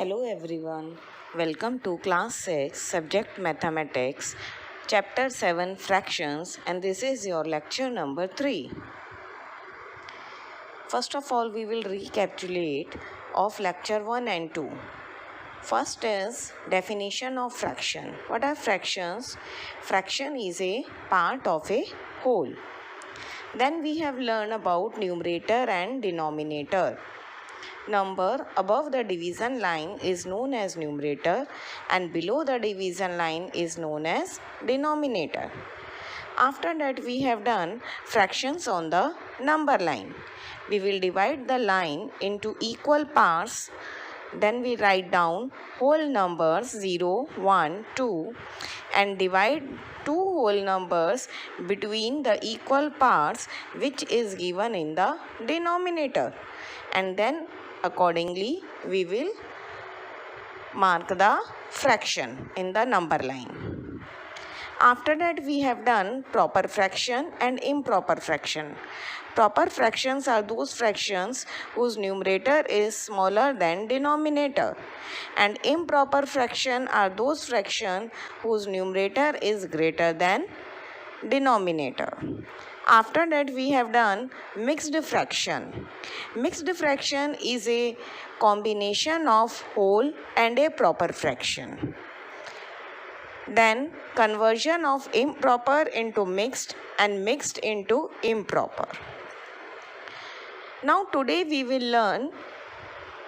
Hello everyone, welcome to class 6 subject mathematics chapter 7 fractions, and this is your lecture number 3. First of all, we will recapitulate of lecture 1 and 2. First is definition of fraction. What are fractions? Fraction is a part of a whole. Then we have learned about numerator and denominator. Number above the division line is known as numerator and below the division line is known as denominator. After that we have done fractions on the number line. We will divide the line into equal parts. Then we write down whole numbers 0, 1, 2 and divide two whole numbers between the equal parts which is given in the denominator, and then accordingly we will mark the fraction in the number line. After that we have done proper fraction and improper fraction. Proper fractions are those fractions whose numerator is smaller than denominator, and improper fraction are those fractions whose numerator is greater than denominator. After that we have done mixed fraction. Mixed fraction is a combination of whole and a proper fraction. Then conversion of improper into mixed and mixed into improper. Now today we will learn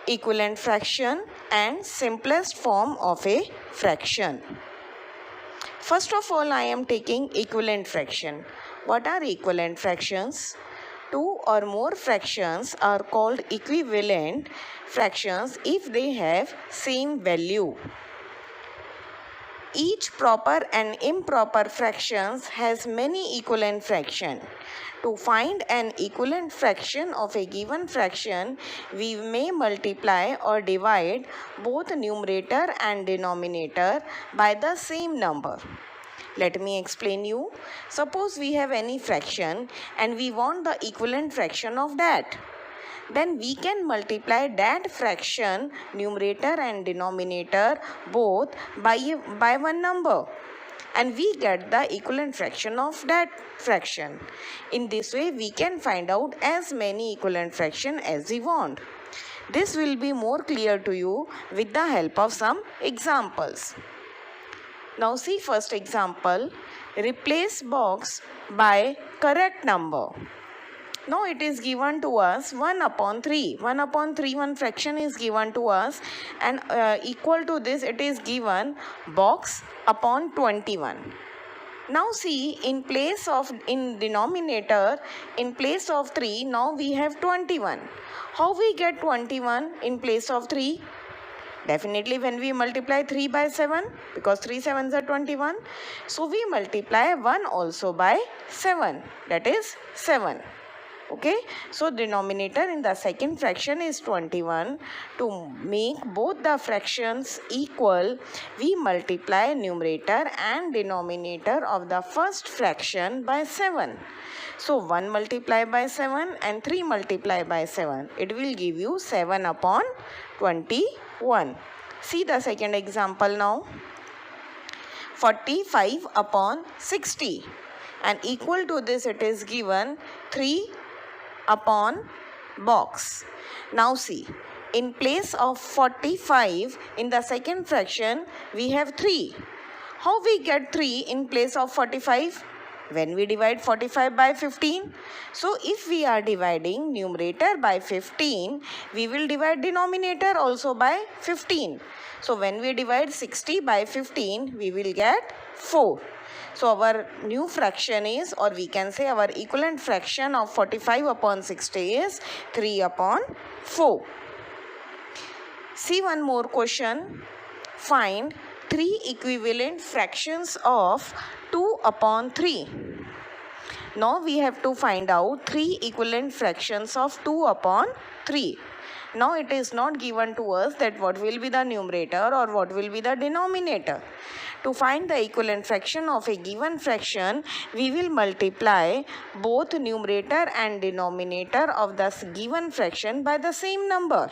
equivalent fraction and simplest form of a fraction. First of all, I am taking equivalent fraction. What are equivalent fractions? Two or more fractions are called equivalent fractions if they have same value. Each proper and improper fractions has many equivalent fractions. To find an equivalent fraction of a given fraction, we may multiply or divide both numerator and denominator by the same number. Let me explain you. Suppose we have any fraction and we want the equivalent fraction of that. Then we can multiply that fraction, numerator and denominator, both by one number, and we get the equivalent fraction of that fraction. In this way we can find out as many equivalent fraction as we want. This will be more clear to you with the help of some examples. Now see first example, replace box by correct number. Now it is given to us 1 upon 3. 1 upon 3, one fraction is given to us, and equal to this it is given box upon 21. Now see, in denominator, in place of 3, now we have 21. How we get 21 in place of 3? Definitely when we multiply 3 by 7, because 3 sevens are 21. So we multiply 1 also by 7, that is 7. Okay, so denominator in the second fraction is 21. To make both the fractions equal, we multiply numerator and denominator of the first fraction by 7. So 1 multiplied by 7 and 3 multiplied by 7. It will give you 7 upon 21. See the second example now. 45 upon 60. And equal to this it is given 3 upon box. Now see, in place of 45 in the second fraction we have 3. How we get 3 in place of 45? When we divide 45 by 15. So if we are dividing numerator by 15, we will divide denominator also by 15. So when we divide 60 by 15, we will get 4. So our new fraction is, or we can say our equivalent fraction of 45 upon 60 is 3 upon 4. See one more question. Find 3 equivalent fractions of 2 upon 3. Now we have to find out 3 equivalent fractions of 2 upon 3. Now it is not given to us that what will be the numerator or what will be the denominator. To find the equivalent fraction of a given fraction, we will multiply both numerator and denominator of the given fraction by the same number.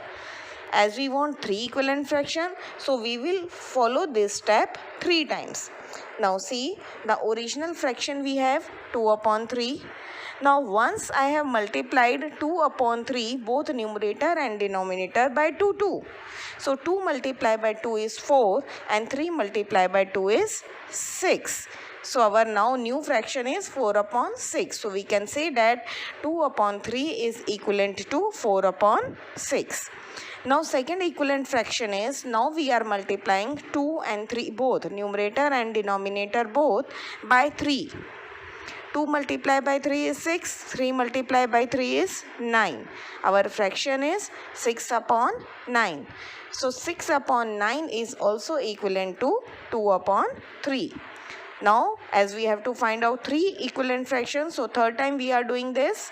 as we want 3 equivalent fraction, so we will follow this step 3 times. Now see, the original fraction we have 2 upon 3. Now once I have multiplied 2 upon 3 both numerator and denominator by 2. So 2 multiplied by 2 is 4 and 3 multiplied by 2 is 6. So our now new fraction is 4 upon 6. So we can say that 2 upon 3 is equivalent to 4 upon 6. Now second equivalent fraction is, now we are multiplying 2 and 3 both, numerator and denominator both, by 3. 2 multiplied by 3 is 6, 3 multiplied by 3 is 9. Our fraction is 6 upon 9. So 6 upon 9 is also equivalent to 2 upon 3. Now as we have to find out 3 equivalent fractions, so third time we are doing this.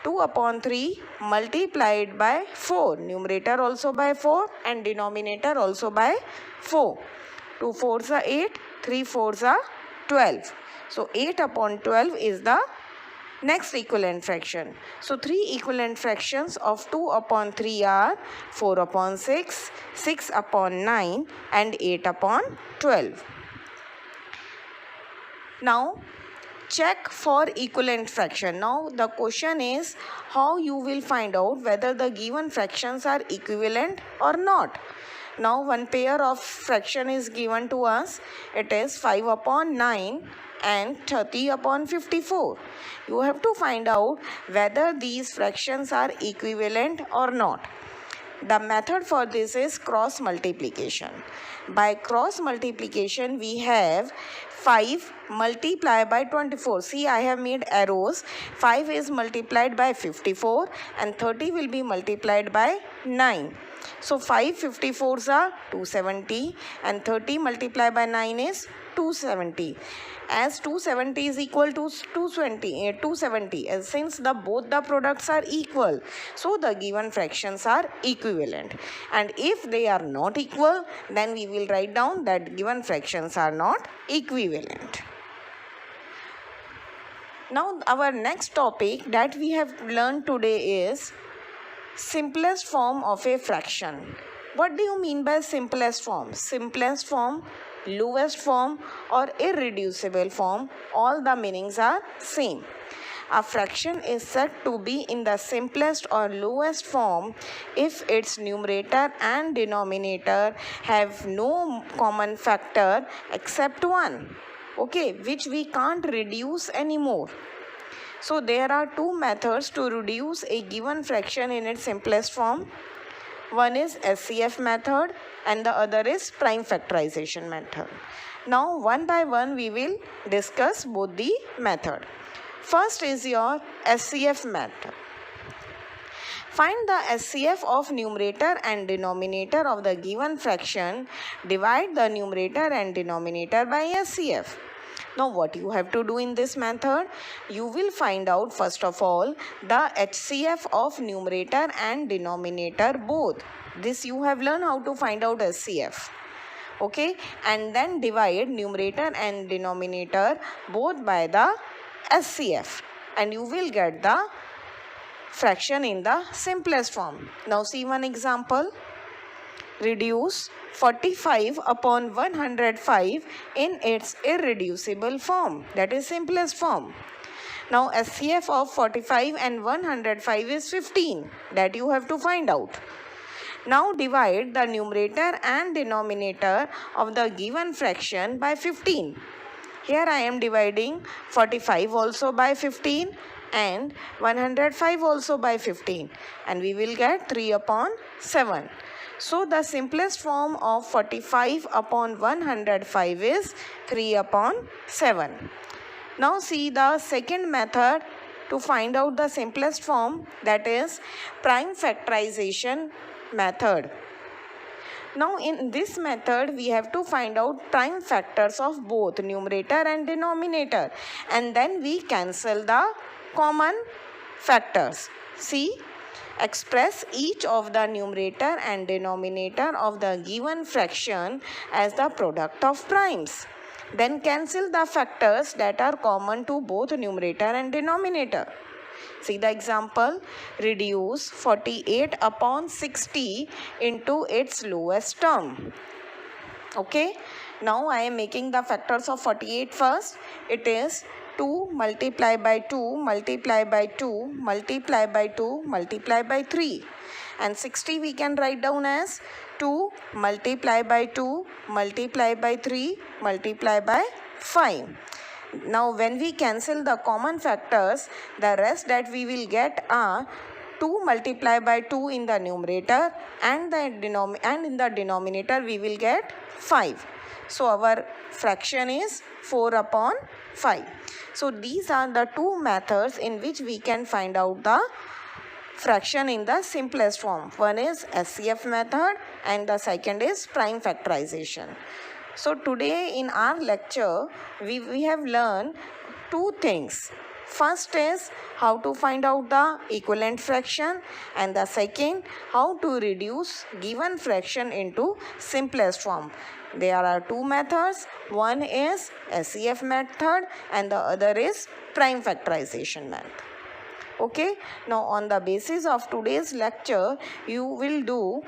2 upon 3 multiplied by 4, numerator also by 4 and denominator also by 4. 2 4s are 8, 3 4s are 12. So 8 upon 12 is the next equivalent fraction. So 3 equivalent fractions of 2 upon 3 are 4 upon 6, 6 upon 9 and 8 upon 12. Now check for equivalent fraction. Now the question is how you will find out whether the given fractions are equivalent or not. Now one pair of fraction is given to us. It is 5 upon 9 and 30 upon 54. You have to find out whether these fractions are equivalent or not. The method for this is cross multiplication. By cross multiplication we have 5 multiplied by 24. See, I have made arrows. 5 is multiplied by 54 and 30 will be multiplied by 9. So 5 54s are 270 and 30 multiplied by 9 is 270. As 270 is equal to 270, and since both the products are equal, so the given fractions are equivalent. And if they are not equal, then we will write down that given fractions are not equivalent. Now our next topic that we have learned today is simplest form of a fraction. What do you mean by simplest form? Simplest form, lowest form or irreducible form, all the meanings are same. A fraction is said to be in the simplest or lowest form if its numerator and denominator have no common factor except 1, okay, which we can't reduce anymore. So there are two methods to reduce a given fraction in its simplest form. One is SCF method and the other is prime factorization method. Now one by one we will discuss both the method. First is your SCF method. Find the SCF of numerator and denominator of the given fraction. Divide the numerator and denominator by SCF. Now what you have to do in this method? You will find out first of all the HCF of numerator and denominator both. This you have learned how to find out SCF. Okay, and then divide numerator and denominator both by the SCF and you will get the fraction in the simplest form. Now see one example. Reduce 45 upon 105 in its irreducible form, that is simplest form. Now SCF of 45 and 105 is 15, that you have to find out. Now divide the numerator and denominator of the given fraction by 15. Here I am dividing 45 also by 15 and 105 also by 15 and we will get 3 upon 7. So the simplest form of 45 upon 105 is 3 upon 7. Now see the second method to find out the simplest form, that is prime factorization method. Now in this method we have to find out prime factors of both numerator and denominator and then we cancel the common factors. See, express each of the numerator and denominator of the given fraction as the product of primes. Then cancel the factors that are common to both numerator and denominator. See the example. Reduce 48 upon 60 into its lowest term. Okay, now I am making the factors of 48 first. It is 2 multiply by 2 multiply by 2 multiply by 2 multiply by 3, and 60 we can write down as 2 multiply by 2 multiply by 3 multiply by 5. Now when we cancel the common factors, the rest that we will get are 2 multiply by 2 in the numerator, and in the denominator we will get 5. So our fraction is 4 upon 5. So these are the two methods in which we can find out the fraction in the simplest form. One is SCF method and the second is prime factorization. So today in our lecture we have learned two things. First is how to find out the equivalent fraction, and the second how to reduce given fraction into simplest form. There are two methods. One is SCF method and the other is prime factorization method. Okay, now on the basis of today's lecture you will do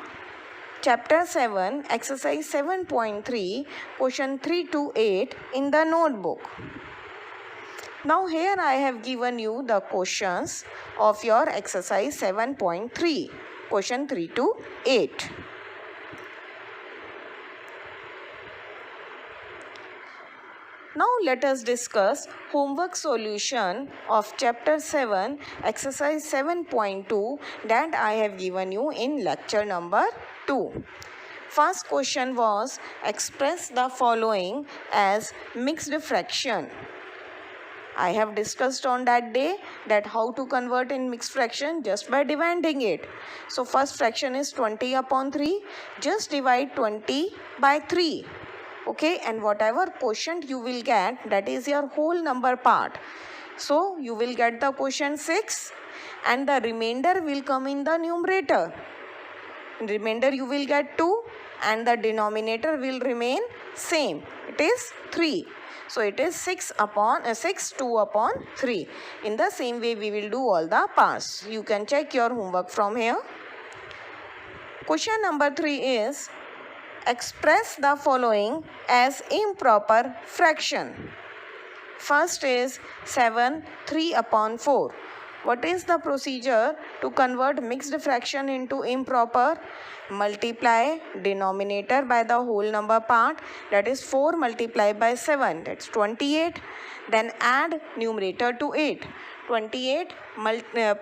Chapter 7, Exercise 7.3, Question 3 to 8 in the notebook. Now here I have given you the questions of your Exercise 7.3, Question 3 to 8. Now let us discuss homework solution of Chapter 7, Exercise 7.2 that I have given you in lecture number 2. First question was express the following as mixed fraction. I have discussed on that day that how to convert in mixed fraction just by dividing it. So first fraction is 20 upon 3. Just divide 20 by 3. Okay, and whatever quotient you will get, that is your whole number part. So you will get the quotient 6 and the remainder will come in the numerator. In remainder you will get 2 and the denominator will remain same. It is 3. So it is 6 2 upon 3. In the same way we will do all the parts. You can check your homework from here. Question number 3 is express the following as improper fraction. First is 7 3 upon 4. What is the procedure to convert mixed fraction into improper? Multiply denominator by the whole number part, that is 4 multiplied by 7, that's 28. Then add numerator to 8. 28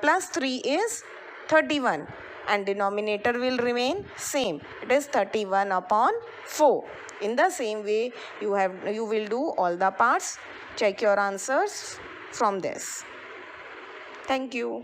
plus 3 is 31 and denominator will remain same. It is 31 upon 4. In the same way you will do all the parts. Check your answers from this. Thank you.